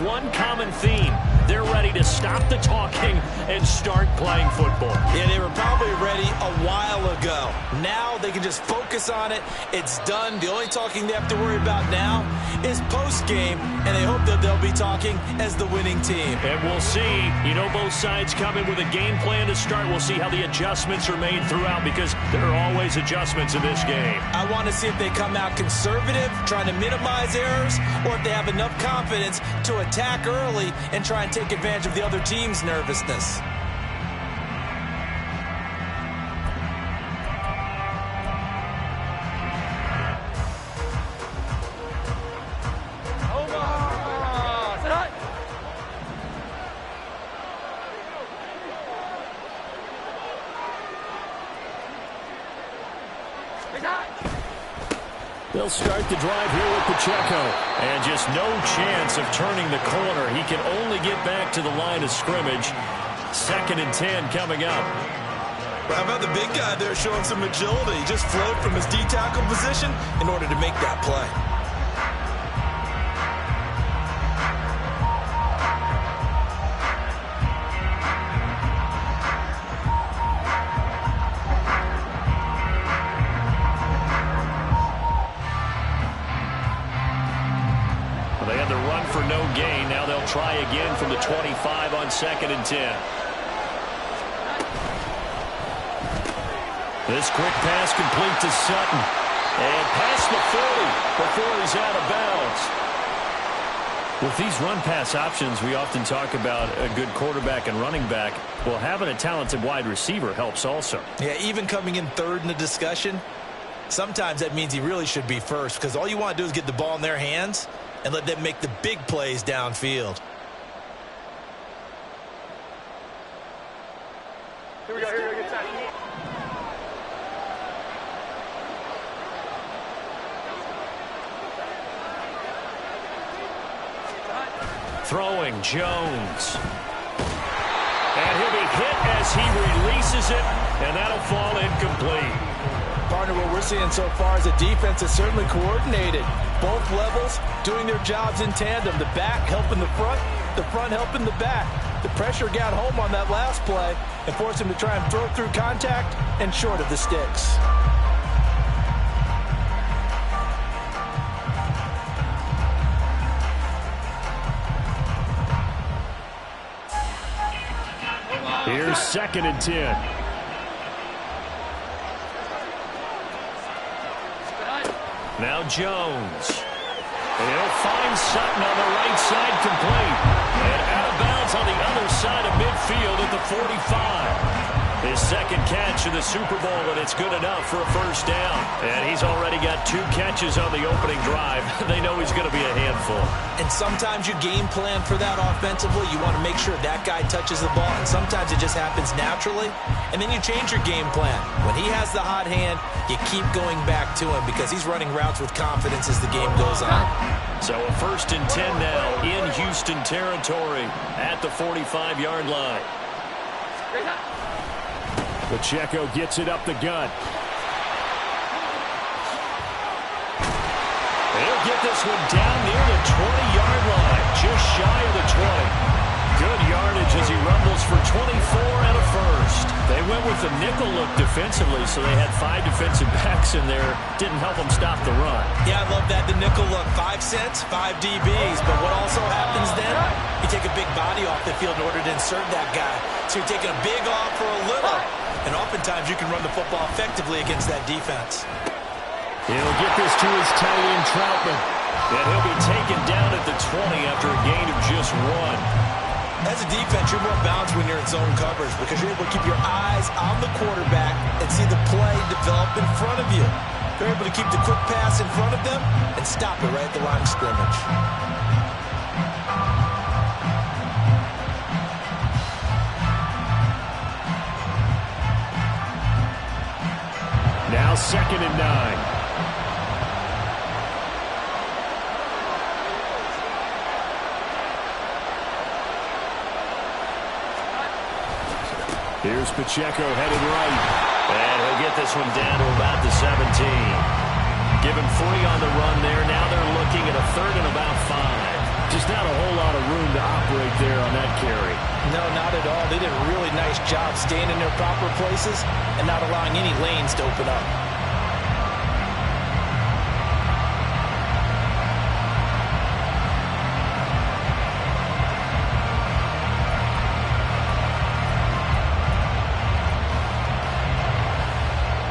one common theme. They're ready to stop the talking and start playing football. Yeah, they were probably ready a while ago. Now they can just focus on it. It's done. The only talking they have to worry about now is post-game, and they hope that they'll be talking as the winning team. And we'll see. You know, both sides come in with a game plan to start. We'll see how the adjustments are made throughout, because there are always adjustments in this game. I want to see if they come out conservative, trying to minimize errors, or if they have enough confidence to attack early and try and take advantage of the other team's nervousness. They'll start the drive here with Pacheco. And just no chance of turning the corner. He can only get back to the line of scrimmage. 2nd and 10 coming up. How about the big guy there showing some agility? He just flowed from his D-tackle position in order to make that play. They had the run for no gain. Now they'll try again from the 25 on 2nd and 10. This quick pass complete to Sutton. And past the 40 before he's out of bounds. With these run-pass options, we often talk about a good quarterback and running back. Well, having a talented wide receiver helps also. Yeah, even coming in third in the discussion, sometimes that means he really should be first, because all you want to do is get the ball in their hands and let them make the big plays downfield. Here we go, get set. Throwing Jones. And he'll be hit as he releases it, and that'll fall incomplete. Partner, what we're seeing so far is a defense that's certainly coordinated. Both levels doing their jobs in tandem. The back helping the front helping the back. The pressure got home on that last play and forced him to try and throw through contact and short of the sticks. Here's 2nd and 10. Now Jones. He'll find Sutton on the right side complete. And out of bounds on the other side of midfield at the 45. His 2nd catch of the Super Bowl, and it's good enough for a first down. And he's already got 2 catches on the opening drive. They know he's going to be a handful. And sometimes you game plan for that offensively. You want to make sure that guy touches the ball, and sometimes it just happens naturally. And then you change your game plan. When he has the hot hand, you keep going back to him because he's running routes with confidence as the game goes on. So a 1st and 10 now in Houston territory at the 45-yard line. Pacheco gets it up the gut. He'll get this one down near the 20-yard line, just shy of the 20. Good yardage as he rumbles for 24 and a first. They went with the nickel look defensively, so they had 5 defensive backs in there. Didn't help them stop the run. Yeah, I love that, the nickel look. 5 cents, 5 DBs. But what also happens then, you take a big body off the field in order to insert that guy. So you're taking a big off for a little. And oftentimes you can run the football effectively against that defense. He'll get this to his tight end, Troutman. And he'll be taken down at the 20 after a gain of just 1. As a defense, you're more balanced when you're in zone coverage because you're able to keep your eyes on the quarterback and see the play develop in front of you. They're able to keep the quick pass in front of them and stop it right at the line of scrimmage. Now 2nd and 9. Here's Pacheco headed right. And he'll get this one down to about the 17. Given 3 on the run there. Now they're looking at a 3rd and about 5. Just not a whole lot of room operate there on that carry. No, not at all. They did a really nice job staying in their proper places and not allowing any lanes to open up.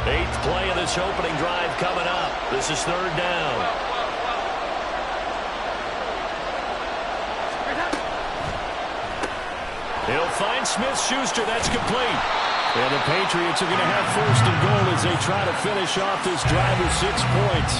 Eighth play of this opening drive coming up. This is third down. He'll find Smith-Schuster. That's complete. And the Patriots are going to have first and goal as they try to finish off this drive with 6 points.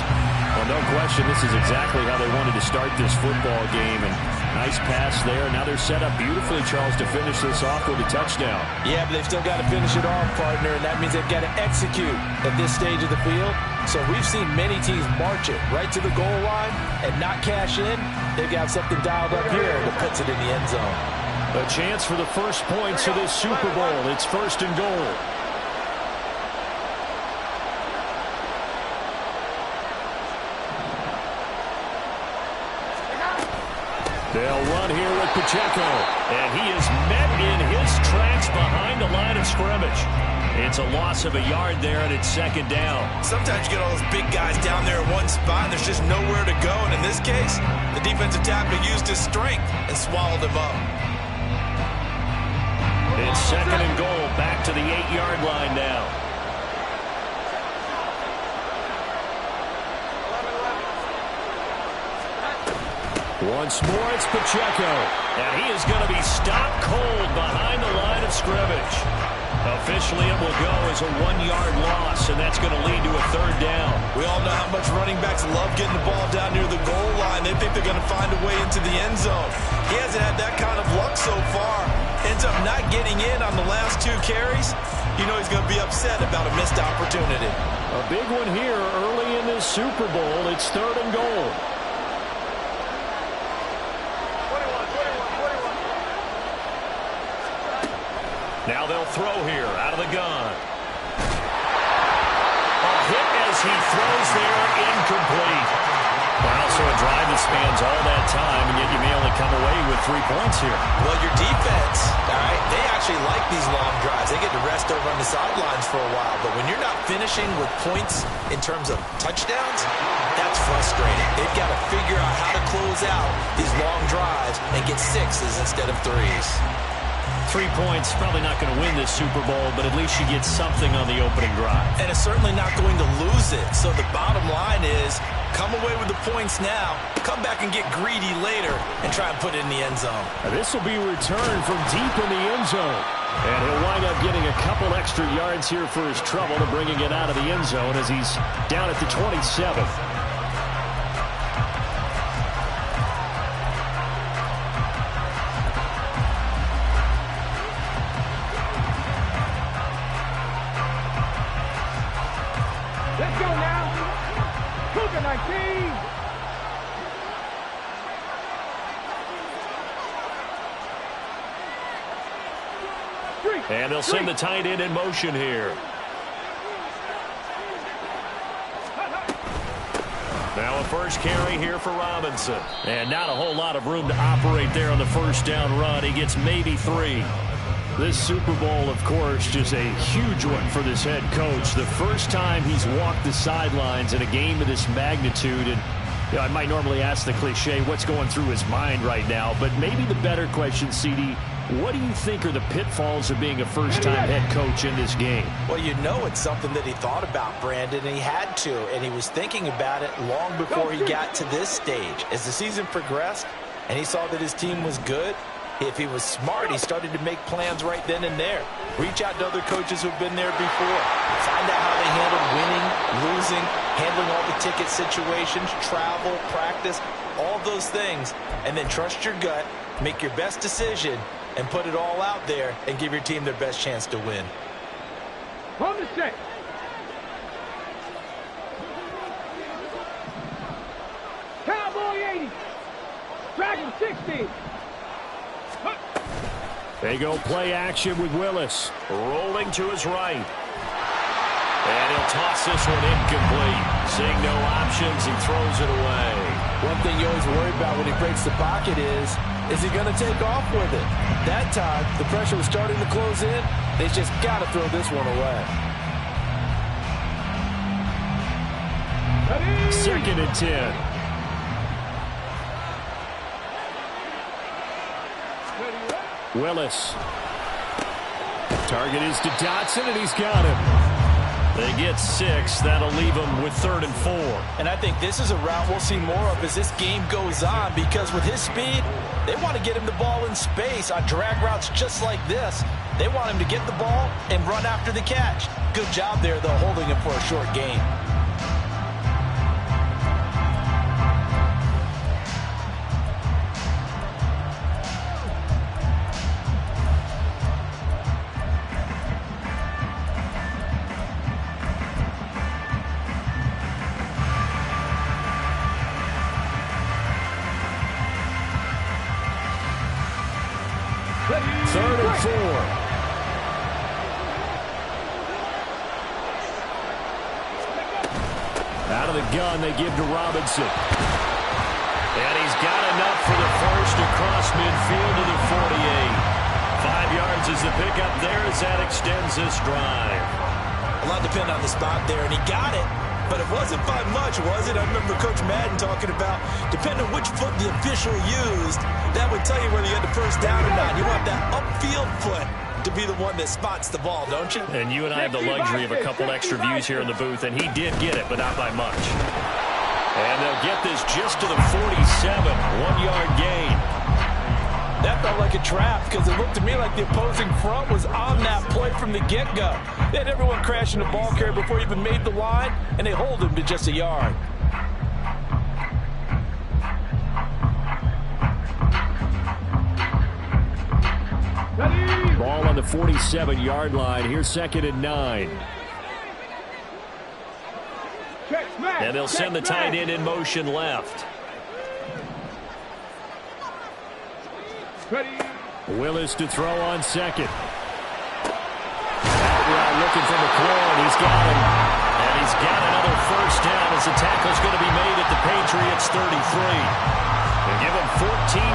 Well, no question, this is exactly how they wanted to start this football game. And nice pass there. Now they're set up beautifully, Charles, to finish this off with a touchdown. Yeah, but they've still got to finish it off, partner, and that means they've got to execute at this stage of the field. So we've seen many teams march it right to the goal line and not cash in. They've got something dialed up here that puts it in the end zone. A chance for the first points of this Super Bowl. It's first and goal. They'll run here with Pacheco. And he is met in his tracks behind the line of scrimmage. It's a loss of a yard there, and it's second down. Sometimes you get all those big guys down there in one spot, and there's just nowhere to go. And in this case, the defensive tackle used his strength and swallowed him up. It's second and goal, back to the 8-yard line now. Once more, it's Pacheco. And he is going to be stopped cold behind the line of scrimmage. Officially, it will go as a 1-yard loss, and that's going to lead to a third down. We all know how much running backs love getting the ball down near the goal line. They think they're going to find a way into the end zone. He hasn't had that kind of luck so far. Ends up not getting in on the last 2 carries. You know he's going to be upset about a missed opportunity. A big one here early in this Super Bowl. It's third and goal. 21. Now they'll throw here out of the gun. A hit as he throws there, incomplete. Wow, so a drive that spans all that time, and yet you may only come away with 3 points here. Well, your defense, all right, they actually like these long drives. They get to rest over on the sidelines for a while. But when you're not finishing with points in terms of touchdowns, that's frustrating. They've got to figure out how to close out these long drives and get 6s instead of 3s. 3 points, probably not going to win this Super Bowl, but at least you get something on the opening drive. And it's certainly not going to lose it. So the bottom line is, come away with the points now, come back and get greedy later, and try and put it in the end zone. This will be returned from deep in the end zone. And he'll wind up getting a couple extra yards here for his trouble to bringing it out of the end zone as he's down at the 27. Let's go now. Cougar 19. And they'll send the tight end in motion here. Now a first carry here for Robinson. And not a whole lot of room to operate there on the first down run. He gets maybe 3. This Super Bowl, of course, just a huge one for this head coach. The first time he's walked the sidelines in a game of this magnitude. And you know, I might normally ask the cliche, what's going through his mind right now? But maybe the better question, CD, what do you think are the pitfalls of being a first-time head coach in this game? Well, you know it's something that he thought about, Brandon, and he had to. And he was thinking about it long before he got to this stage. As the season progressed and he saw that his team was good, if he was smart, he started to make plans right then and there. Reach out to other coaches who've been there before. Find out how they handle winning, losing, handling all the ticket situations, travel, practice, all those things. And then trust your gut, make your best decision, and put it all out there and give your team their best chance to win. From the set. Cowboy 80. Dragon 60. They go play action with Willis. Rolling to his right. And he'll toss this one incomplete. Seeing no options, he throws it away. One thing you always worry about when he breaks the pocket is he going to take off with it? That time, the pressure was starting to close in. They just got to throw this one away. 2nd and 10. Willis. Target is to Dotson, and he's got him. They get 6. That'll leave them with 3rd and 4. And I think this is a route we'll see more of as this game goes on, because with his speed, they want to get him the ball in space on drag routes just like this. They want him to get the ball and run after the catch. Good job there, though, holding him for a short gain. Gun they give to Robinson. And he's got enough for the first across midfield to the 48. 5 yards is the pickup there as that extends this drive. A lot depended on the spot there, and he got it. But it wasn't by much, was it? I remember Coach Madden talking about, depending on which foot the official used, that would tell you whether you had the first down or not. You want that upfield foot to be the one that spots the ball, don't you? And you and I have the luxury of a couple extra views here in the booth, and he did get it, but not by much. And they'll get this just to the 47, 1-yard gain. That felt like a trap, because it looked to me like the opposing front was on that play from the get-go. They had everyone crashing the ball carrier before he even made the line, and they hold him to just a yard. Ball on the 47-yard line. Here's 2nd and 9. And they'll send the tight end in motion left. Willis to throw on 2nd. Out looking for McLaurin. He's got him. And he's got another first down as the tackle's going to be made at the Patriots 33. They give him 14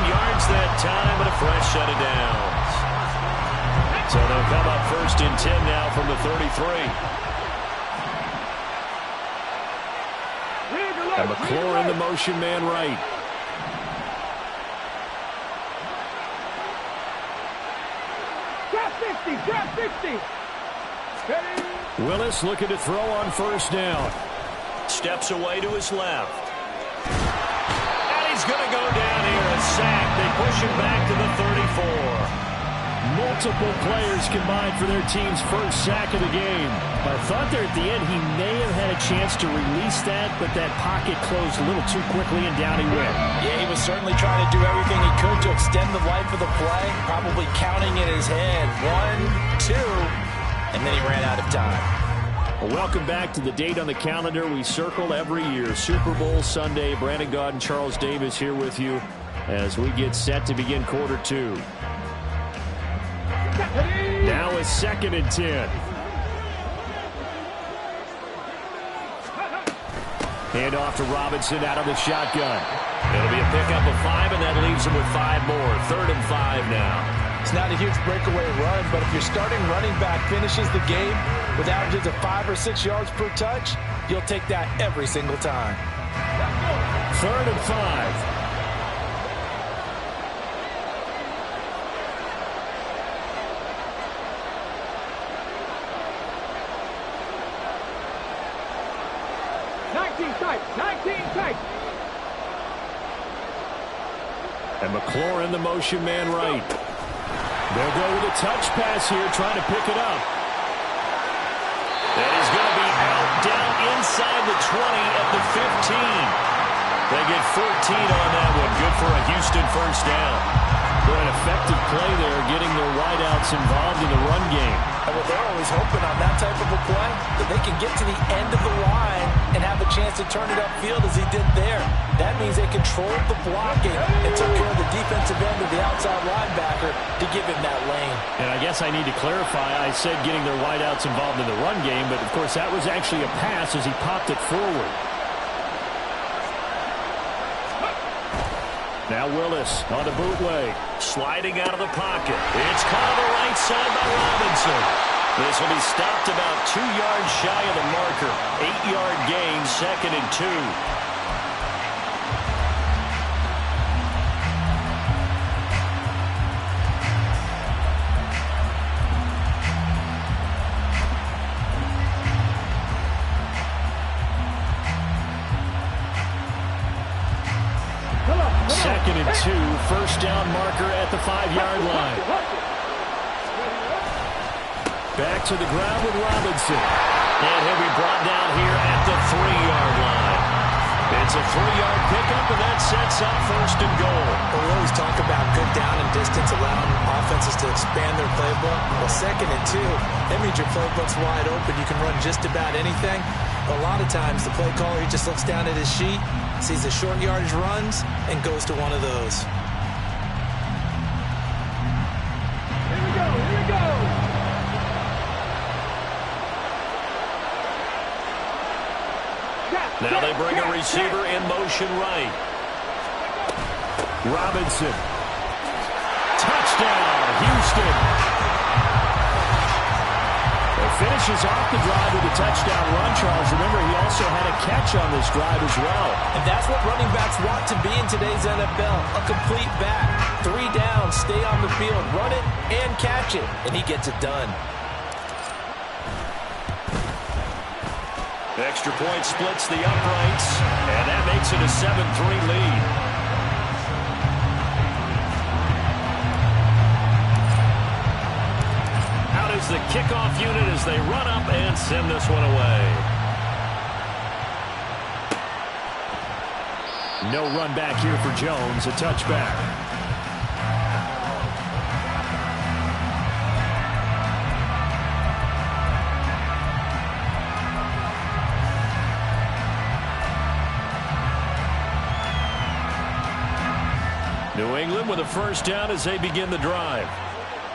yards that time and a fresh set of downs. So they'll come up 1st and 10 now from the 33. And McLaurin, the motion man right. Drop 50. Willis looking to throw on 1st down. Steps away to his left. And he's going to go down here, a sack. They push him back to the 34. Multiple players combined for their team's first sack of the game. I thought there at the end he may have had a chance to release that, but that pocket closed a little too quickly and down he went. Yeah, he was certainly trying to do everything he could to extend the life of the play, probably counting in his head 1, 2, and then he ran out of time. Well, welcome back to the date on the calendar we circle every year, Super Bowl Sunday. Brandon Gaud and Charles Davis here with you as we get set to begin quarter 2. Now it's 2nd and 10. Hand off to Robinson out of the shotgun. It'll be a pickup of 5, and that leaves him with 5 more. 3rd and 5 now. It's not a huge breakaway run, but if your starting running back finishes the game with averages of 5 or 6 yards per touch, you'll take that every single time. 3rd and 5. And McLaurin, the motion man right. They'll go with a touch pass here, trying to pick it up. And he's going to be out down inside the 20 at the 15. They get 14 on that one. Good for a Houston first down. Boy, an effective play there, getting their wideouts involved in the run game. And what they're always hoping on that type of a play, that they can get to the end of the line and have a chance to turn it upfield as he did there. That means they controlled the blocking and took care of the defensive end of the outside linebacker to give him that lane. And I guess I need to clarify, I said getting their wideouts involved in the run game, but of course that was actually a pass as he popped it forward. Now Willis on the bootleg. Sliding out of the pocket. It's caught on the right side by Robinson. This will be stopped about 2 yards shy of the marker. 8-yard gain, 2nd and 2. Second and 2, first down marker at the 5-yard line. Back to the ground with Robinson. And he'll be brought down here at the 3-yard line. It's a 3-yard pickup, and that sets up 1st and goal. Well, we always talk about good down and distance, allowing offenses to expand their playbook. Well, 2nd and 2, that means your playbook's wide open. You can run just about anything. A lot of times, the play caller, he just looks down at his sheet, sees the short yardage runs, and goes to one of those. Here we go, here we go. Now they bring a receiver in motion right. Robinson. Touchdown, Houston. Finishes off the drive with a touchdown run, Charles. Remember, he also had a catch on this drive as well. And that's what running backs want to be in today's NFL. A complete back. 3 down, stay on the field, run it, and catch it. And he gets it done. The extra point splits the uprights, and that makes it a 7-3 lead. Is the kickoff unit as they run up and send this one away. No run back here for Jones, a touchback. New England with a first down as they begin the drive.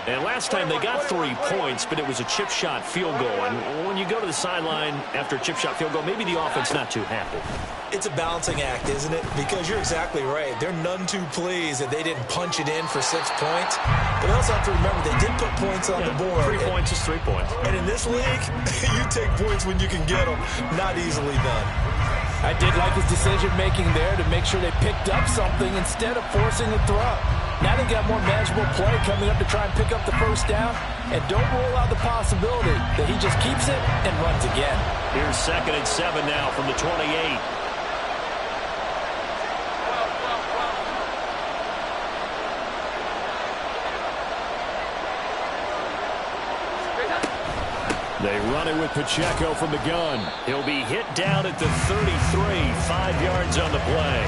And last time they got 3 points, but it was a chip shot field goal. And when you go to the sideline after a chip shot field goal, maybe the offense not too happy. It's a balancing act, isn't it? Because you're exactly right. They're none too pleased that they didn't punch it in for 6 points. But they also have to remember they did put points on the board. 3 points is 3 points. And in this league, you take points when you can get them. Not easily done. I did like his decision-making there to make sure they picked up something instead of forcing a throw. Now they got more manageable play coming up to try and pick up the first down. And don't rule out the possibility that he just keeps it and runs again. Here's 2nd and 7 now from the 28. They run it with Pacheco from the gun. He'll be hit down at the 33, 5 yards on the play.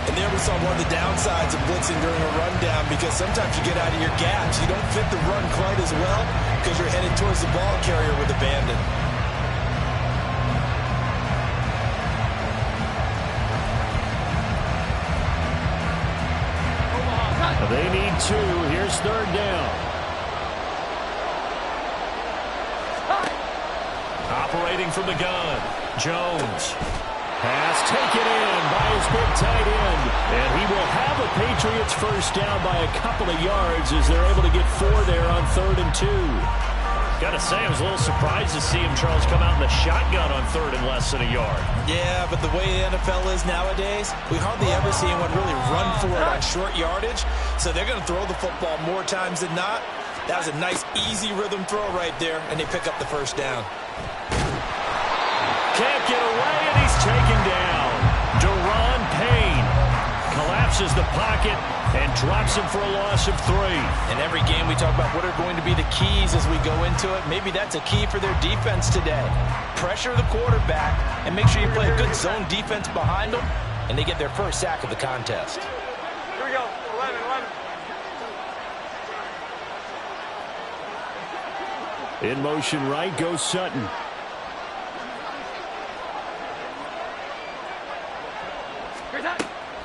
And there we saw one of the downsides of blitzing during a rundown, because sometimes you get out of your gaps. You don't fit the run quite as well because you're headed towards the ball carrier with abandon. They need 2. Here's 3rd down. Operating from the gun, Jones. Pass taken in by his big tight end. And he will have a Patriots first down by a couple of yards as they're able to get 4 there on 3rd and 2. Got to say, I was a little surprised to see him, Charles, come out in the shotgun on 3rd and less than a yard. Yeah, but the way the NFL is nowadays, we hardly ever see anyone really run for it on short yardage. So they're going to throw the football more times than not. That was a nice, easy rhythm throw right there, and they pick up the first down. Can't get away, and he's taken down. Daron Payne collapses the pocket and drops him for a loss of 3. In every game, we talk about what are going to be the keys as we go into it. Maybe that's a key for their defense today. Pressure the quarterback and make sure you play a good zone defense behind them, and they get their first sack of the contest. Here we go. 11, 11. In motion right goes Sutton.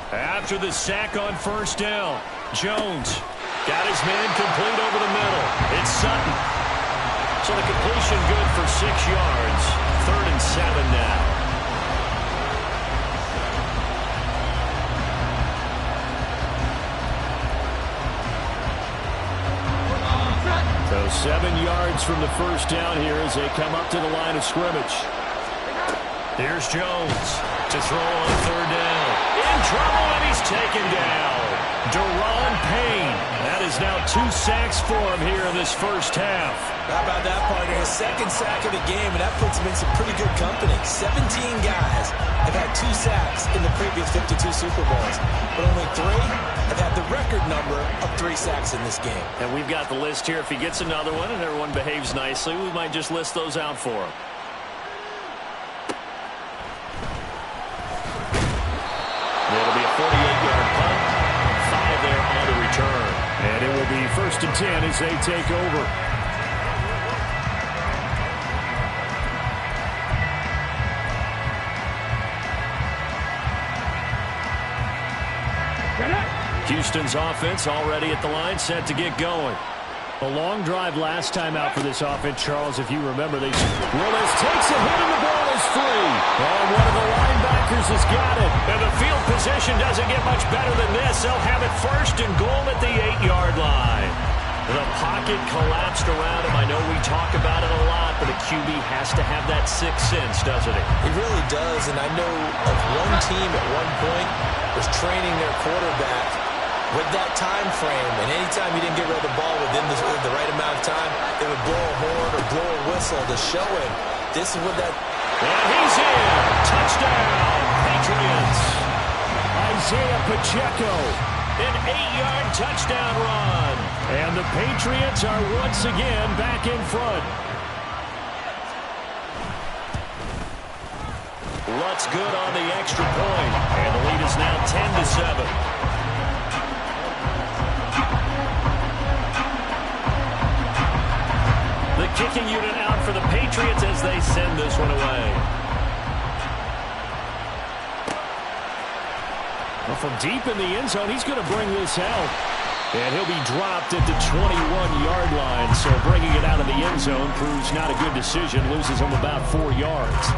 After the sack on first down, Jones got his man complete over the middle. It's Sutton. So the completion good for 6 yards. 3rd and 7 now. So 7 yards from the first down here as they come up to the line of scrimmage. Here's Jones to throw on third down. In trouble, and he's taken down. Daron Payne. That is now 2 sacks for him here in this first half. How about that, partner? His second sack of the game, and that puts him in some pretty good company. 17 guys have had 2 sacks in the previous 52 Super Bowls, but only 3 have had the record number of 3 sacks in this game. And we've got the list here. If he gets another one and everyone behaves nicely, we might just list those out for him. It'll be a 48-yard punt. 5 there on the return. And it will be 1st and 10 as they take over. Houston's offense already at the line, set to get going. A long drive last time out for this offense, Charles, if you remember. Willis takes a hit and the ball is free. And one of the linebackers has got it. And the field position doesn't get much better than this. They'll have it 1st and goal at the 8-yard line. The pocket collapsed around him. I know we talk about it a lot, but a QB has to have that sixth sense, doesn't it? He really does, and I know of one team at one point was training their quarterback with that time frame, and anytime you didn't get rid of the ball within the right amount of time, they would blow a horn or blow a whistle to show him this is what that... And he's in! Touchdown, Patriots! Isaiah Pacheco, an 8-yard touchdown run. And the Patriots are once again back in front. Lutz good on the extra point, and the lead is now 10-7. The kicking unit out for the Patriots as they send this one away. Well, from deep in the end zone, he's going to bring this out. And he'll be dropped at the 21-yard line. So bringing it out of the end zone proves not a good decision. Loses him about 4 yards.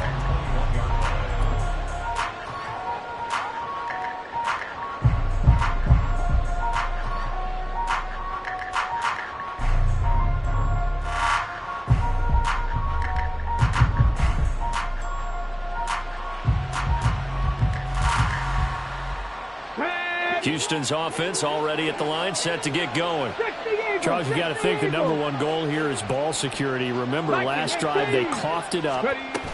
Houston's offense already at the line, set to get going. Charles, you got to think the #1 goal here is ball security. Remember, last drive they coughed it up,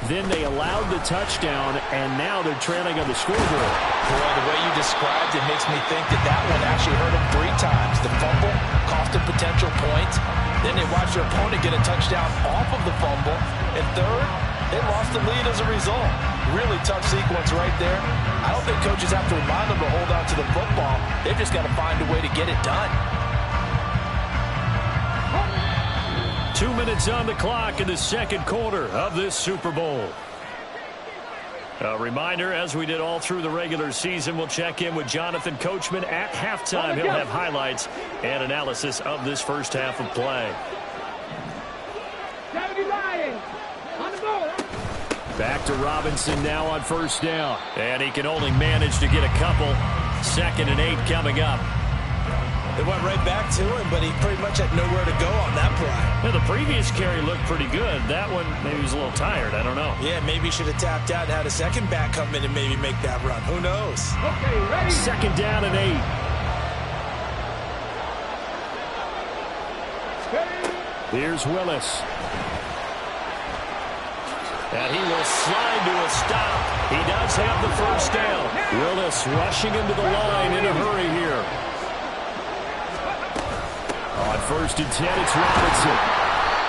then they allowed the touchdown, and now they're trailing on the scoreboard. Boy, the way you described it makes me think that one actually hurt them 3 times. The fumble cost a potential point. Then they watched their opponent get a touchdown off of the fumble. And third, they lost the lead as a result. Really tough sequence right there. I don't think coaches have to remind them to hold on to the football. They've just got to find a way to get it done. 2 minutes on the clock in the second quarter of this Super Bowl. A reminder, as we did all through the regular season, we'll check in with Jonathan Coachman at halftime. He'll have highlights and analysis of this first half of play. Back to Robinson now on first down. And he can only manage to get a couple. 2nd and 8 coming up. They went right back to him, but he pretty much had nowhere to go on that play. Yeah, the previous carry looked pretty good. That one, maybe he was a little tired. I don't know. Yeah, maybe he should have tapped out and had a second back come in and maybe make that run. Who knows? Okay, ready? 2nd down and 8. Here's Willis. And he will slide to a stop. He does have the first down. Willis rushing into the line in a hurry here. On 1st and 10, it's Robinson.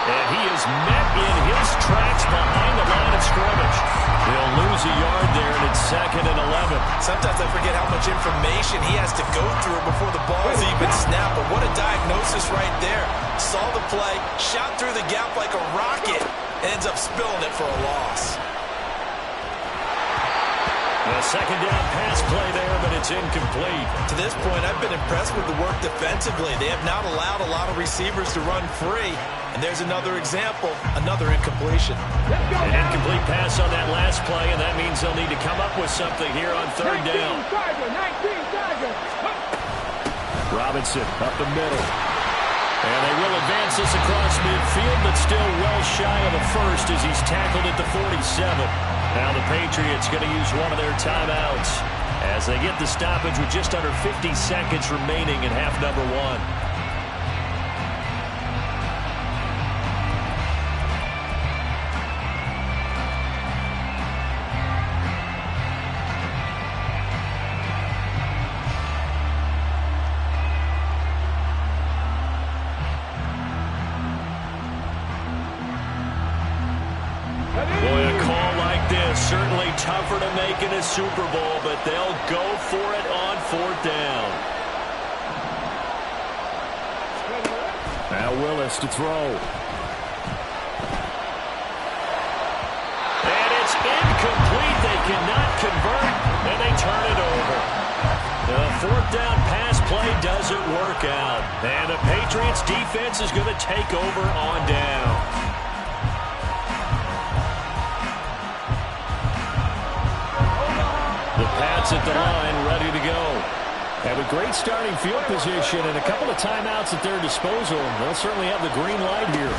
And he is met in his tracks behind the line of scrimmage. He'll lose a yard there, and it's 2nd and 11. Sometimes I forget how much information he has to go through before the ball is even snapped. But what a diagnosis right there. Saw the play, shot through the gap like a rocket, and ends up spilling it for a loss. A 2nd down pass play there, but it's incomplete. To this point, I've been impressed with the work defensively. They have not allowed a lot of receivers to run free. And there's another example, another incompletion. An incomplete pass on that last play, and that means they'll need to come up with something here on 3rd down. Robinson up the middle. And they will advance this across midfield, but still well shy of a first as he's tackled at the 47. Now the Patriots going to use one of their timeouts as they get the stoppage with just under 50 seconds remaining in half number one. Boy, a call like this, certainly tougher to make in a Super Bowl, but they'll go for it on fourth down. Now Willis to throw. And it's incomplete. They cannot convert, and they turn it over. The fourth down pass play doesn't work out. And the Patriots defense is going to take over on down. Pats at the line, ready to go. Have a great starting field position and a couple of timeouts at their disposal. They'll certainly have the green light here.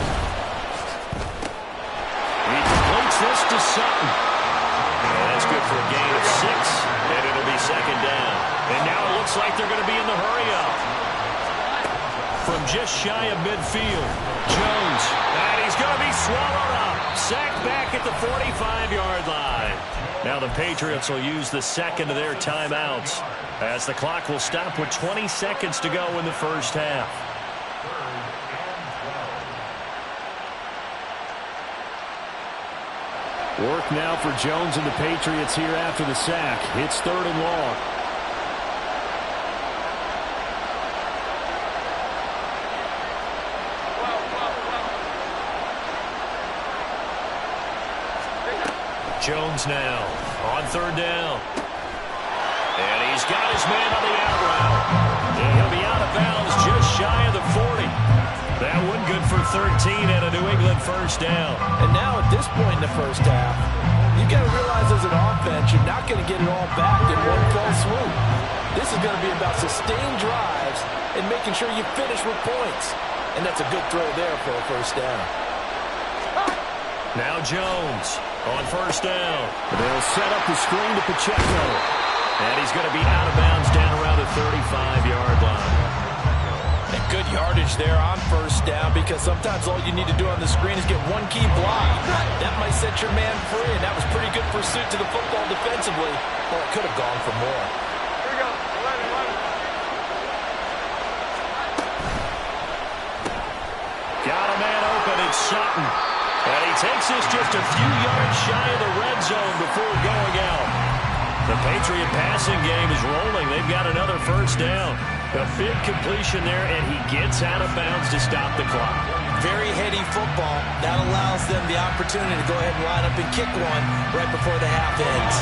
He completes this to Sutton. And that's good for a gain of 6, and it'll be second down. And now it looks like they're going to be in the hurry-up. From just shy of midfield, Jones. And he's going to be swallowed up. Sacked back at the 45-yard line. Now the Patriots will use the second of their timeouts as the clock will stop with 20 seconds to go in the first half. Work now for Jones and the Patriots here after the sack. It's third and long. Jones now on third down. And he's got his man on the out route. And he'll be out of bounds just shy of the 40. That one good for 13 and a New England first down. And now at this point in the first half, you've got to realize as an offense, you're not going to get it all back in one fell swoop. This is going to be about sustained drives and making sure you finish with points. And that's a good throw there for a first down. Now Jones on first down. They'll set up the screen to Pacheco. And he's going to be out of bounds down around the 35-yard line. And good yardage there on first down because sometimes all you need to do on the screen is get one key block. That might set your man free, and that was pretty good pursuit to the football defensively. Well, it could have gone for more. Here we go. 11. Got a man open. It's Sutton. And he takes this just a few yards shy of the red zone before going out. The Patriot passing game is rolling. They've got another first down. A big completion there, and he gets out of bounds to stop the clock. Very heady football. That allows them the opportunity to go ahead and line up and kick one right before the half ends.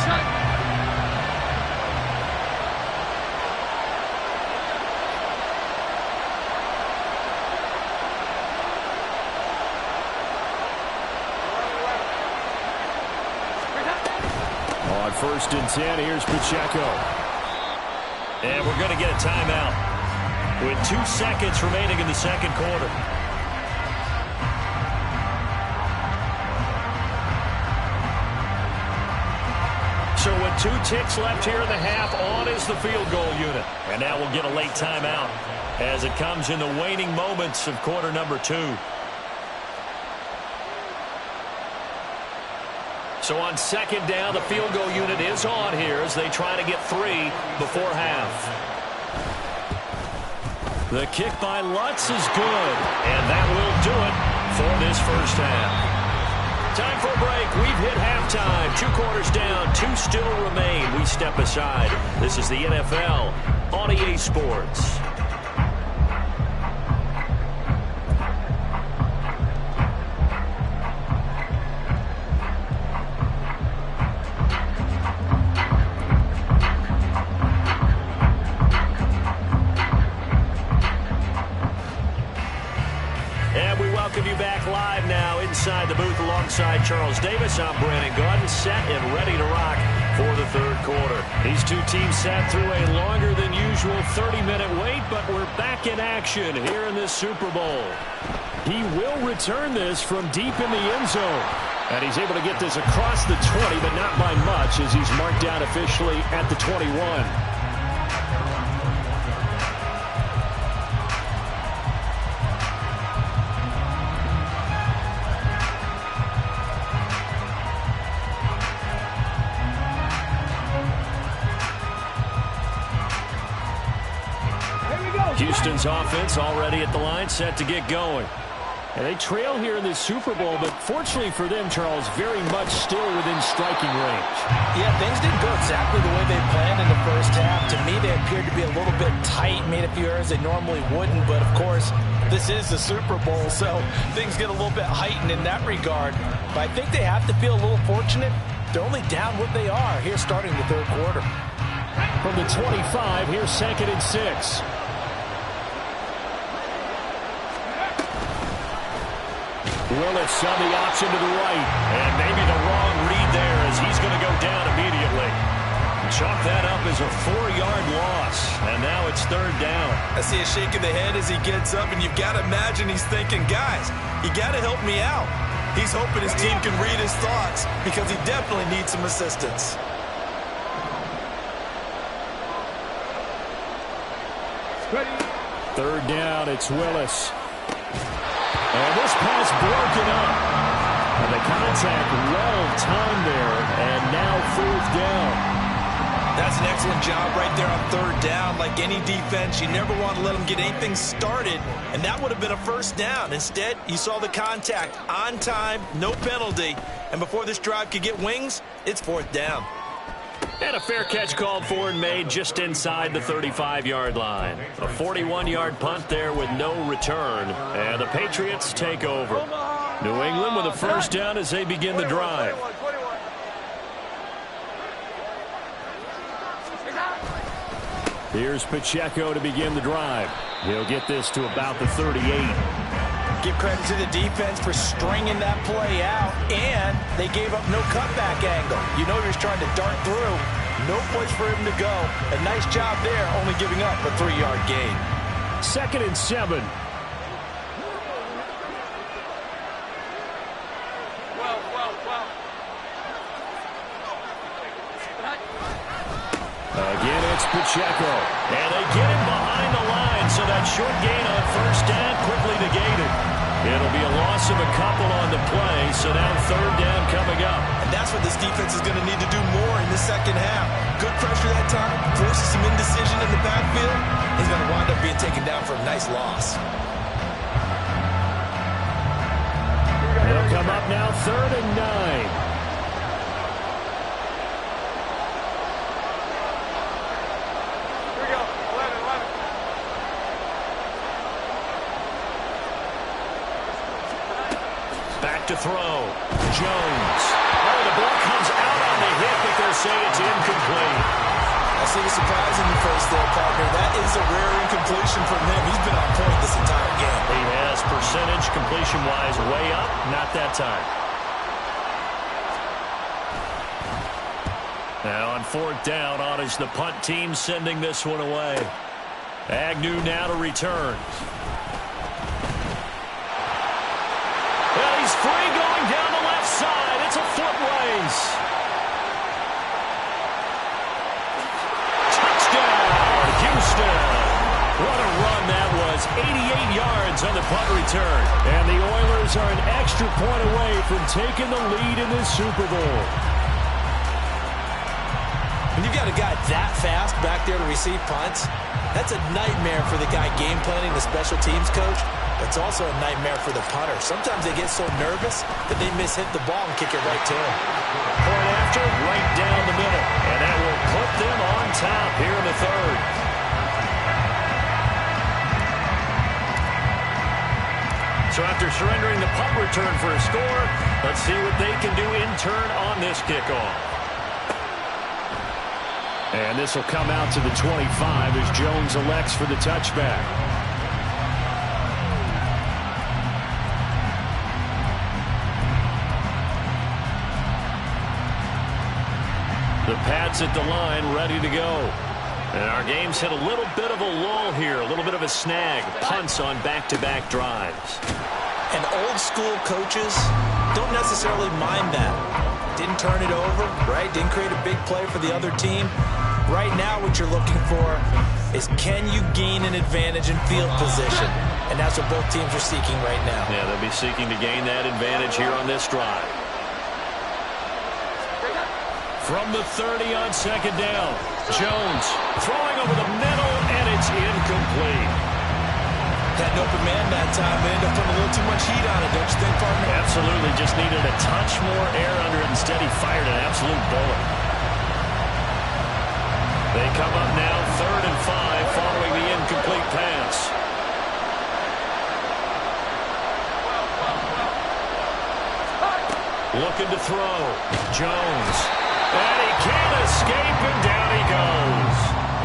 First and 10, here's Pacheco. And we're going to get a timeout with 2 seconds remaining in the second quarter. So with 2 ticks left here in the half, on is the field goal unit. And now we'll get a late timeout as it comes in the waning moments of quarter number 2. So on second down, the field goal unit is on here as they try to get 3 before half. The kick by Lutz is good, and that will do it for this first half. Time for a break. We've hit halftime. 2 quarters down, 2 still remain. We step aside. This is the NFL on EA Sports. Inside the booth alongside Charles Davis, I'm Brandon Gaudin, set and ready to rock for the third quarter. These 2 teams sat through a longer than usual usual 30-minute wait, but we're back in action here in this Super Bowl. He will return this from deep in the end zone. And he's able to get this across the 20, but not by much, as he's marked down officially at the 21. Houston's offense already at the line, set to get going. And they trail here in this Super Bowl, but fortunately for them, Charles, very much still within striking range. Yeah, things didn't go exactly the way they planned in the first half. To me, they appeared to be a little bit tight, made a few errors they normally wouldn't. But, of course, this is the Super Bowl, so things get a little bit heightened in that regard. But I think they have to feel a little fortunate. They're only down what they are here starting the third quarter. From the 25, here's 2nd and 6. Willis on the option to the right. And maybe the wrong read there as he's going to go down immediately. Chalk that up as a 4-yard loss. And now it's 3rd down. I see a shake of the head as he gets up, and you've got to imagine he's thinking, guys, you got to help me out. He's hoping his team can read his thoughts because he definitely needs some assistance. Ready. 3rd down, it's Willis. And this pass broken up. And the contact well-timed there, and now 4th down. That's an excellent job right there on 3rd down. Like any defense, you never want to let them get anything started, and that would have been a 1st down. Instead, you saw the contact on time, no penalty, and before this drive could get wings, it's 4th down. And a fair catch called for and made just inside the 35-yard line. A 41-yard punt there with no return. And the Patriots take over. New England with a 1st down as they begin the drive. Here's Pacheco to begin the drive. He'll get this to about the 38. Give credit to the defense for stringing that play out, and they gave up no cutback angle. You know he was trying to dart through. No place for him to go. A nice job there, only giving up a 3-yard gain. 2nd and 7. Again, it's Pacheco. And they get him behind the line, so that short gain on 1st down quickly negated. It'll be a loss of a couple on the play, so now 3rd down coming up. And that's what this defense is going to need to do more in the second half. Good pressure that time, forces some indecision in the backfield. He's going to wind up being taken down for a nice loss. It'll come up now 3rd and 9. To throw. Jones. Oh, the ball comes out on the hit, but they'll say it's incomplete. I see the surprise in your face there, partner. That is a rare incompletion from him. He's been on point this entire game. He has percentage completion-wise way up. Not that time. Now on 4th down, on is the punt team sending this one away. Agnew now to return. He's free going down the left side. It's a foot race. Touchdown, Houston. What a run that was. 88 yards on the punt return. And the Oilers are an extra point away from taking the lead in this Super Bowl. When you've got a guy that fast back there to receive punts, that's a nightmare for the guy game planning, the special teams coach. It's also a nightmare for the punter. Sometimes they get so nervous that they miss-hit the ball and kick it right to him. Point after, right down the middle. And that will put them on top here in the 3rd. So after surrendering the punt return for a score, let's see what they can do in turn on this kickoff. And this will come out to the 25 as Jones elects for the touchback. The Pats at the line, ready to go. And our game's hit a little bit of a lull here, a little bit of a snag. Punts on back-to-back drives. And old-school coaches don't necessarily mind that. Didn't turn it over, right? Didn't create a big play for the other team. Right now what you're looking for is, can you gain an advantage in field position? And that's what both teams are seeking right now. Yeah, they'll be seeking to gain that advantage here on this drive. From the 30 on second down, Jones throwing over the middle, and it's incomplete. Had an open man that time. They ended up putting a little too much heat on it, don't you think, partner? Absolutely. Just needed a touch more air under it. Instead, he fired an absolute bullet. They come up now 3rd and 5 following the incomplete pass. Looking to throw. Jones. And he can't escape, and down he goes.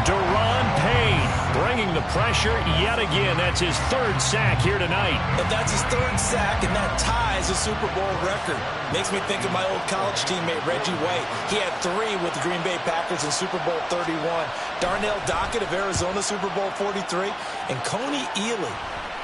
Daron Payne bringing the pressure yet again. That's his 3rd sack here tonight. If that's his 3rd sack, and that ties a Super Bowl record. Makes me think of my old college teammate, Reggie White. He had 3 with the Green Bay Packers in Super Bowl 31. Darnell Dockett of Arizona, Super Bowl 43. And Coney Ealy,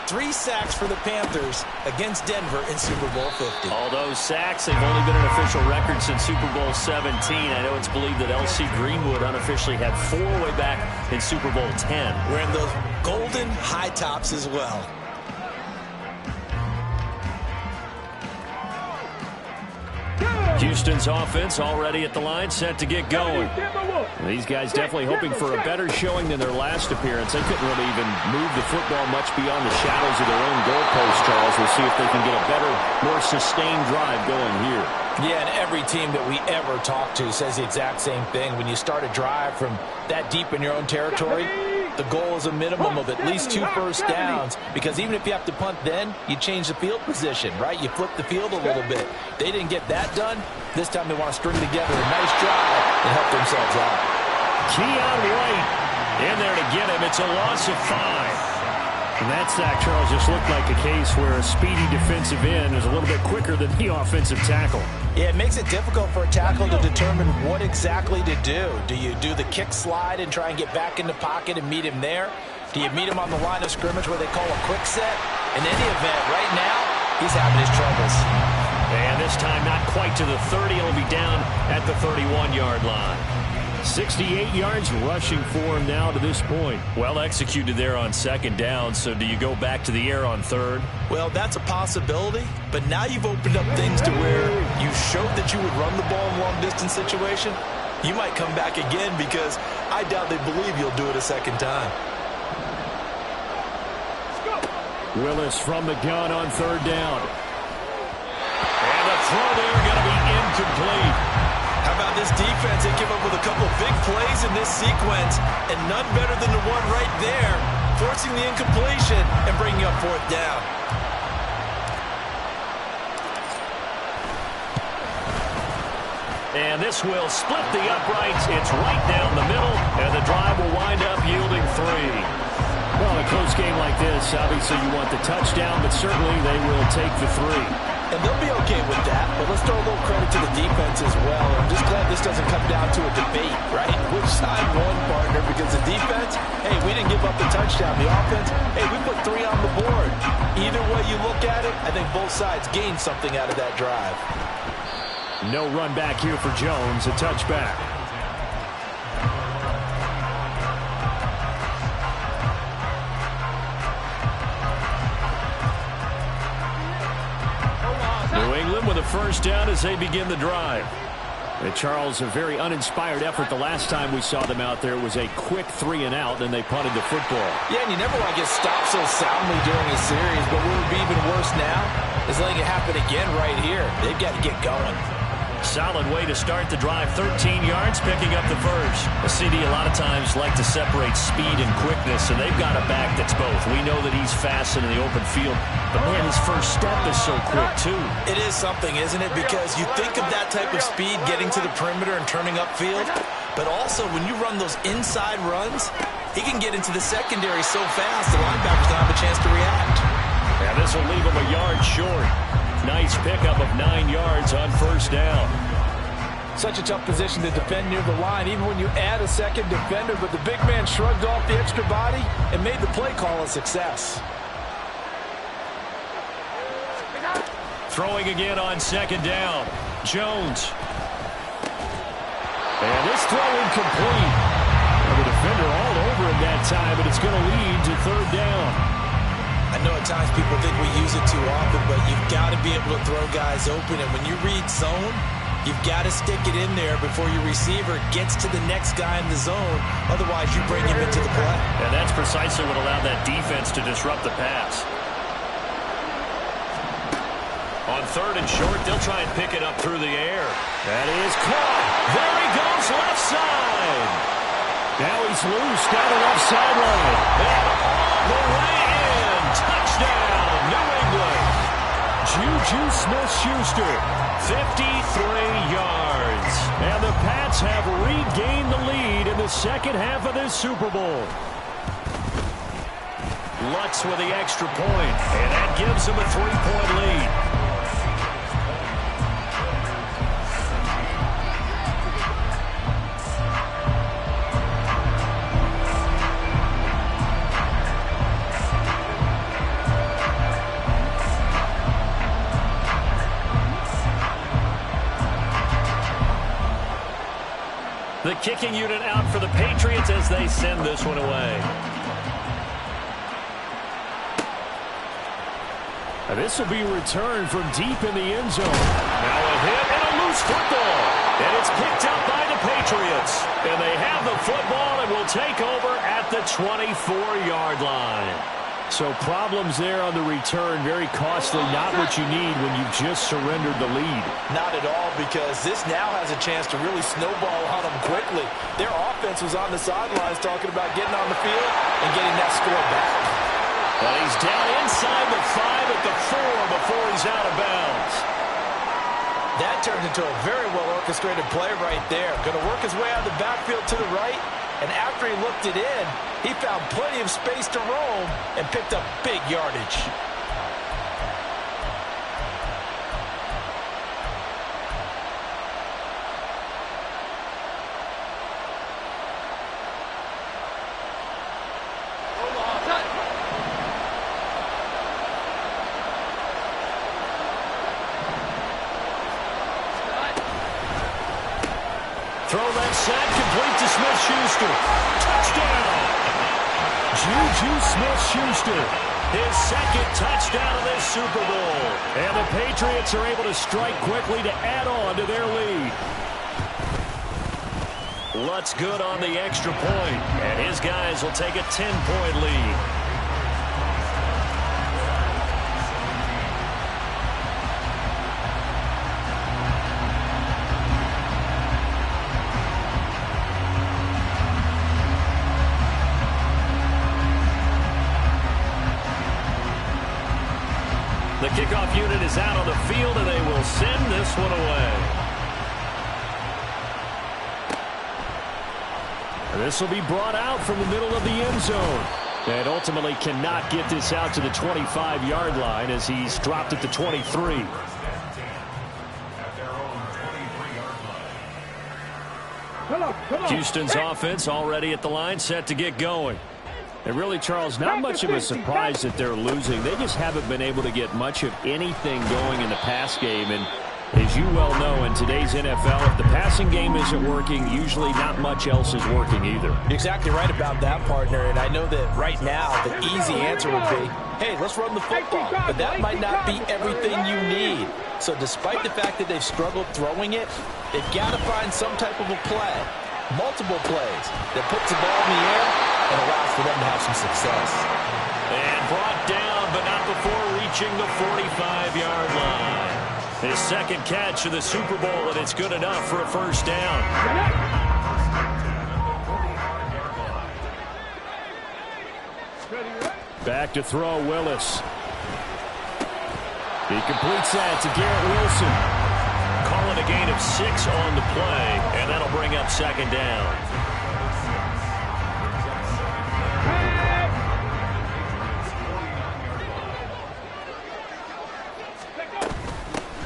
3 sacks for the Panthers against Denver in Super Bowl 50. All those sacks, they've only been an official record since Super Bowl 17. I know it's believed that L.C. Greenwood unofficially had 4 way back in Super Bowl 10. Wearing those golden high tops as well. Houston's offense already at the line, set to get going. These guys definitely hoping for a better showing than their last appearance. They couldn't really even move the football much beyond the shadows of their own goalpost, Charles. We'll see if they can get a better, more sustained drive going here. Yeah, and every team that we ever talk to says the exact same thing. When you start a drive from that deep in your own territory, the goal is a minimum of at least 2 first downs, because even if you have to punt then, you change the field position, right? You flip the field a little bit. They didn't get that done. This time they want to string together a nice drive and help themselves out. Keion White in there to get him. It's a loss of 5. And that sack, Charles, just looked like a case where a speedy defensive end is a little bit quicker than the offensive tackle. Yeah, it makes it difficult for a tackle to determine what exactly to do. Do you do the kick slide and try and get back in the pocket and meet him there? Do you meet him on the line of scrimmage where they call a quick set? In any event, right now, he's having his troubles. And this time not quite to the 30. He'll be down at the 31-yard line. 68 yards rushing for him now to this point. Well executed there on second down. So do you go back to the air on 3rd? Well, that's a possibility. But now you've opened up things to where you showed that you would run the ball in a long-distance situation. You might come back again, because I doubt they believe you'll do it a second time. Willis from the gun on 3rd down. And the throw there going to be incomplete. How about this defense? They came up with a couple big plays in this sequence, and none better than the one right there, forcing the incompletion and bringing up 4th down. And this will split the uprights. It's right down the middle, and the drive will wind up yielding 3. Well, in a close game like this, obviously you want the touchdown, but certainly they will take the 3. And they'll be okay with that, but let's throw a little credit to the defense as well. I'm just glad this doesn't come down to a debate, right? Which side won, partner? Because the defense, hey, we didn't give up the touchdown. The offense, hey, we put 3 on the board. Either way you look at it, I think both sides gained something out of that drive. No run back here for Jones, a touchback. New England with a first down as they begin the drive. And Charles, a very uninspired effort. The last time we saw them out there was a quick 3 and out, and they punted the football. Yeah, and you never want to get stopped so soundly during a series, but what would be even worse now is letting it happen again right here. They've got to get going. Solid way to start the drive. 13 yards, picking up the first. A CD a lot of times like to separate speed and quickness, and they've got a back that's both. We know that he's fast in the open field, but man, his first step is so quick too. It is something, isn't it? Because you think of that type of speed getting to the perimeter and turning upfield, but also when you run those inside runs, he can get into the secondary so fast the linebackers don't have a chance to react. And this will leave him a yard short. Nice pickup of 9 yards on first down. Such a tough position to defend near the line, even when you add a second defender, but the big man shrugged off the extra body and made the play call a success. Throwing again on second down. Jones. And this throw incomplete. The defender all over him that time, but it's going to lead to third down. I know at times people think we use it too often, but you've got to be able to throw guys open. And when you read zone, you've got to stick it in there before your receiver gets to the next guy in the zone. Otherwise, you bring him into the play. And that's precisely what allowed that defense to disrupt the pass. On third and short, they'll try and pick it up through the air. That is caught. There he goes, left side. Now he's loose down the left sideline. And all the way in. Touchdown, New England. Juju Smith-Schuster, 53 yards. And the Pats have regained the lead in the second half of this Super Bowl. Lutz with the extra point, and that gives them a 3-point lead. The kicking unit out for the Patriots as they send this one away. And this will be returned from deep in the end zone. Now a hit and a loose football. And it's picked up by the Patriots. And they have the football and will take over at the 24-yard line. So problems there on the return, very costly, not what you need when you've just surrendered the lead. Not at all, because this now has a chance to really snowball on them quickly. Their offense was on the sidelines talking about getting on the field and getting that score back. But he's down inside the 5 at the 4 before he's out of bounds. That turned into a very well-orchestrated play right there. Going to work his way out of the backfield to the right. And after he looked it in, he found plenty of space to roam and picked up big yardage. Throw left side, complete to Smith-Schuster. Touchdown! Juju Smith-Schuster, his second touchdown of this Super Bowl. And the Patriots are able to strike quickly to add on to their lead. Lutz good on the extra point, and his guys will take a 10-point lead. The kickoff unit is out on the field, and they will send this one away. And this will be brought out from the middle of the end zone. And ultimately cannot get this out to the 25-yard line as he's dropped at the 23. Houston's offense already at the line, set to get going. And really, Charles, not much of a surprise that they're losing. They just haven't been able to get much of anything going in the pass game. And as you well know, in today's NFL, if the passing game isn't working, usually not much else is working either. You're exactly right about that, partner. And I know that right now the easy answer would be, hey, let's run the football. But that might not be everything you need. So despite the fact that they've struggled throwing it, they've got to find some type of a play, multiple plays, that puts the ball in the air and allows for them to have some success. And brought down, but not before reaching the 45-yard line. His second catch of the Super Bowl, and it's good enough for a first down. Back to throw, Willis. He completes that to Garrett Wilson. Call it a gain of 6 on the play, and that'll bring up second down.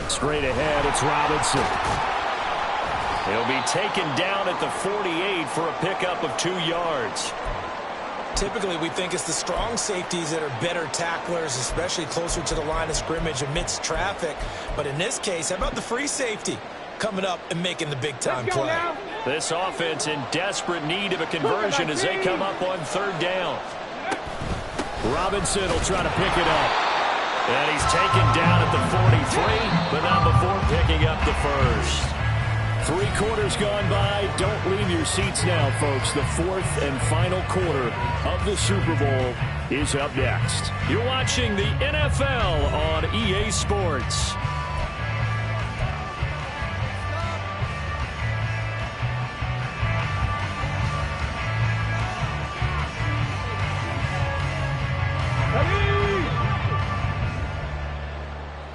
Straight ahead, it's Robinson. He'll be taken down at the 48 for a pickup of 2 yards. Typically, we think it's the strong safeties that are better tacklers, especially closer to the line of scrimmage amidst traffic. But in this case, how about the free safety coming up and making the big-time play? Now. This offense in desperate need of a conversion as they come up on 3rd down. Robinson will try to pick it up. And he's taken down at the 43, but not before picking up the first. 3 quarters gone by. Don't leave your seats now, folks. The 4th and final quarter of the Super Bowl is up next. You're watching the NFL on EA Sports.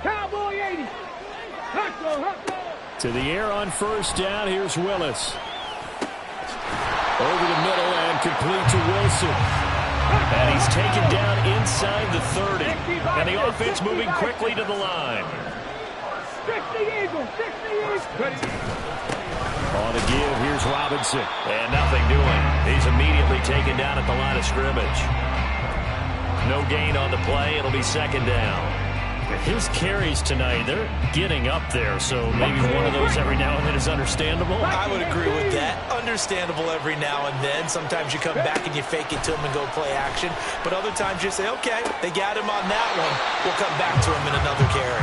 Cowboy 80. To the air on 1st down. Here's Willis. Over the middle and complete to Wilson. And he's taken down inside the 30. And the offense moving quickly to the line. 60 Eagles. 60 Eagles. On the give, here's Robinson. And nothing doing. He's immediately taken down at the line of scrimmage. No gain on the play. It'll be 2nd down. His carries tonight, they're getting up there, so maybe one of those every now and then is understandable. I would agree with that. Understandable every now and then. Sometimes you come back and you fake it to him and go play action. But other times you say, okay, they got him on that one. We'll come back to him in another carry.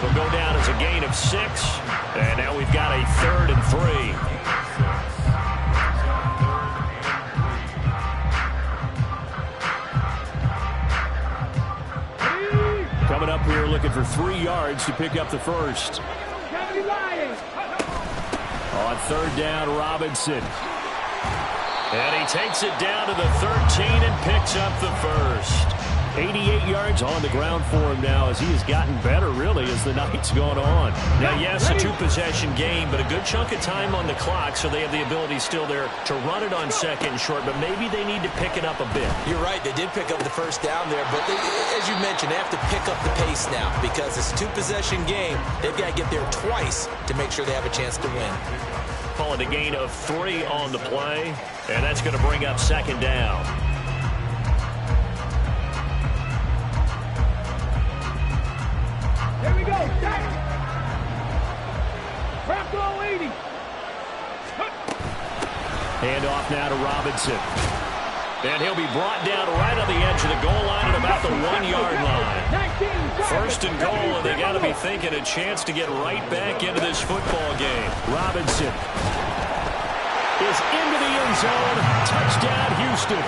It'll go down as a gain of 6. And now we've got a 3rd and 3. Coming up here looking for 3 yards to pick up the first. On 3rd down, Robinson. And he takes it down to the 13 and picks up the first. 88 yards on the ground for him now as he has gotten better, really, as the night's gone on. Now, yes, a 2-possession game, but a good chunk of time on the clock, so they have the ability still there to run it on 2nd and short, but maybe they need to pick it up a bit. You're right. They did pick up the 1st down there, but as you mentioned, they have to pick up the pace now because it's a 2-possession game. They've got to get there twice to make sure they have a chance to win. Call it a gain of 3 on the play, and that's going to bring up 2nd down. Here we go. Bronco 80. Hand off now to Robinson. And he'll be brought down right on the edge of the goal line at about the 1-yard line. 1st and goal, and they got to be thinking a chance to get right back into this football game. Robinson is into the end zone. Touchdown, Houston.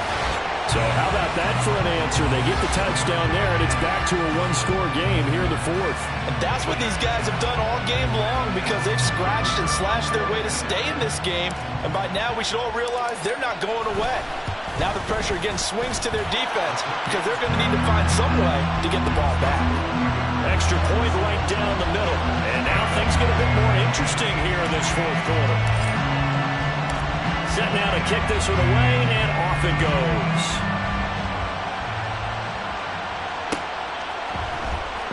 So how about that for an answer? They get the touchdown there, and it's back to a 1-score game here in the 4th. And that's what these guys have done all game long because they've scratched and slashed their way to stay in this game. And by now, we should all realize they're not going away. Now the pressure again swings to their defense because they're going to need to find some way to get the ball back. Extra point right down the middle. And now things get a bit more interesting here in this 4th quarter. Set now to kick this one away, and off it goes.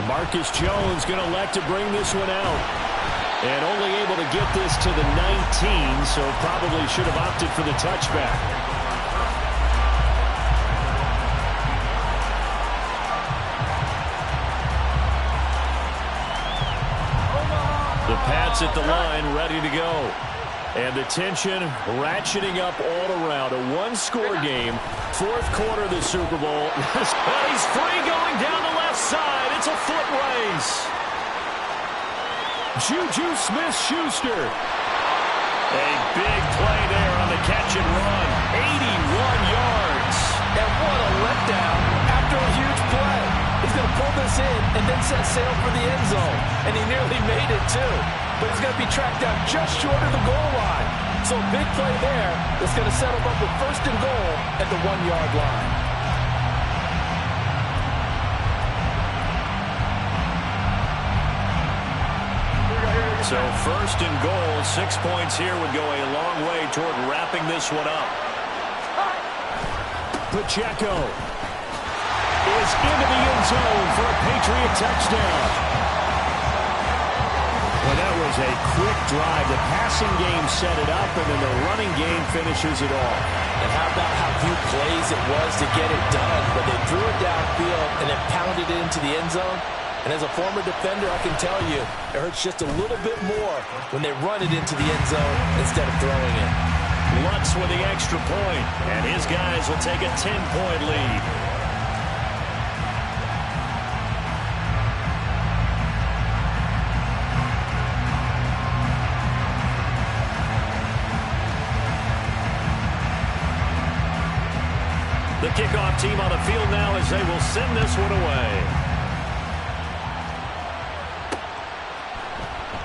Marcus Jones going to elect to bring this one out. And only able to get this to the 19, so probably should have opted for the touchback. The Pats at the line, ready to go. And the tension ratcheting up all around. A 1-score game. 4th quarter of the Super Bowl. But he's free going down the left side. It's a foot race. Juju Smith-Schuster. A big play there on the catch and run. 81 yards. And what a letdown after a huge play. He's going to pull this in and then set sail for the end zone. And he nearly made it, too. But he's going to be tracked down just short of the goal line. So a big play there that's going to set him up with 1st and goal at the 1-yard line. So 1st and goal, 6 points here would go a long way toward wrapping this one up. Pacheco is into the end zone for a Patriot touchdown. Well, that was a quick drive. The passing game set it up, and then the running game finishes it all. And how about how few plays it was to get it done, but they threw it downfield and then pounded it into the end zone. And as a former defender, I can tell you, it hurts just a little bit more when they run it into the end zone instead of throwing it. Lutz with the extra point, and his guys will take a 10-point lead. The kickoff team on the field now as they will send this one away.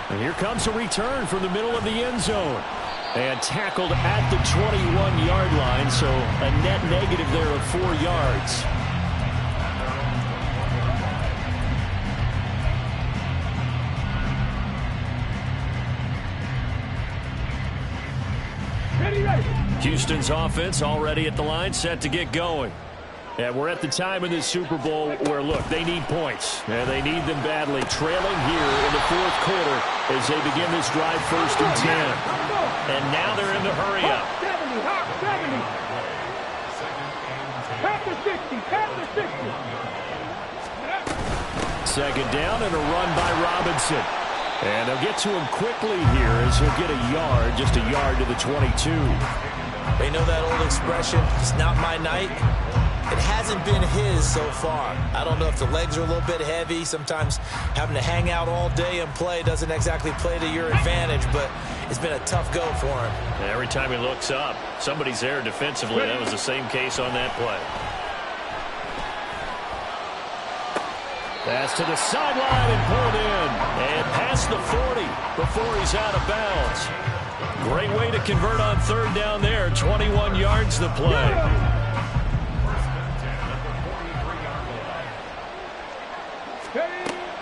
And here comes a return from the middle of the end zone. And tackled at the 21-yard line, so a net negative there of 4 yards. Houston's offense already at the line, set to get going. And we're at the time in this Super Bowl where, look, they need points. And they need them badly. Trailing here in the fourth quarter as they begin this drive 1st and 10. And now they're in the hurry-up. 70, hot 70. Pat the 60, pat the 60. Second down and a run by Robinson. And they'll get to him quickly here as he'll get a yard, just a yard to the 22. They know that old expression, it's not my night. It hasn't been his so far. I don't know if the legs are a little bit heavy. Sometimes having to hang out all day and play doesn't exactly play to your advantage, but it's been a tough go for him. And every time he looks up, somebody's there defensively. That was the same case on that play. Pass to the sideline and pulled in. And past the 40 before he's out of bounds. Great way to convert on 3rd down there. 21 yards to play.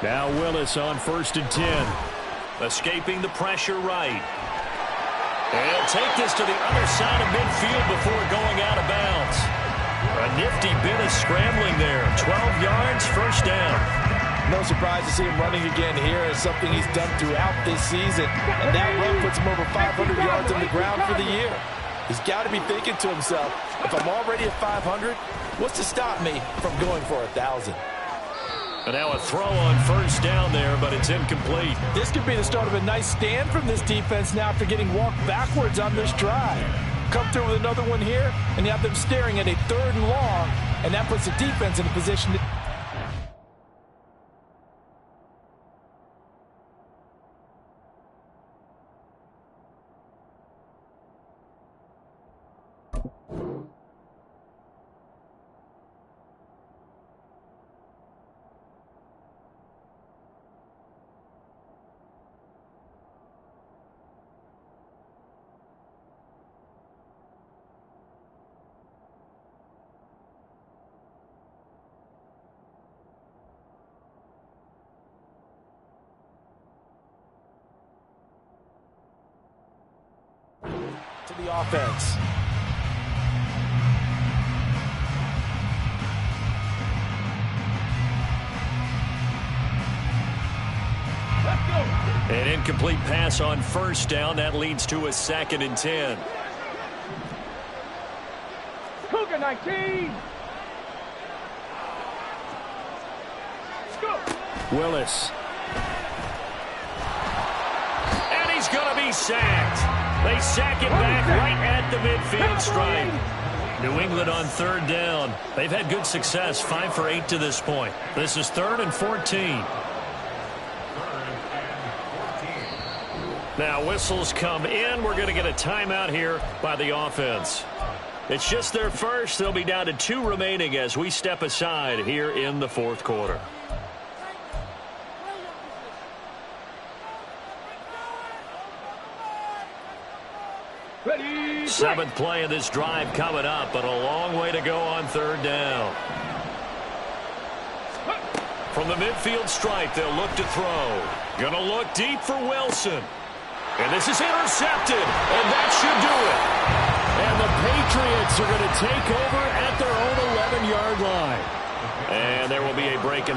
Now Willis on 1st and 10. Escaping the pressure right. And he'll take this to the other side of midfield before going out of bounds. A nifty bit of scrambling there. 12 yards, 1st down. No surprise to see him running again here. It's something he's done throughout this season. And that run puts him over 500 yards on the ground for the year. He's got to be thinking to himself, if I'm already at 500, what's to stop me from going for 1,000? And now a throw on 1st down there, but it's incomplete. This could be the start of a nice stand from this defense now after getting walked backwards on this drive. Come through with another one here, and you have them staring at a 3rd and long, and that puts the defense in a position to... to the offense. An incomplete pass on 1st down. That leads to a 2nd and 10. Cougar 19. Let's go. Willis. And he's going to be sacked. They sack it back right at the midfield stripe. New England on 3rd down. They've had good success, 5 for 8 to this point. This is 3rd and 14. Now whistles come in. We're going to get a timeout here by the offense. It's just their first. They'll be down to 2 remaining as we step aside here in the 4th quarter. Ready. 7th play of this drive coming up, but a long way to go on 3rd down. From the midfield stripe, they'll look to throw. Gonna look deep for Wilson. And this is intercepted, and that should do it. And the Patriots are going to take over at their own 11-yard line. And there will be a break in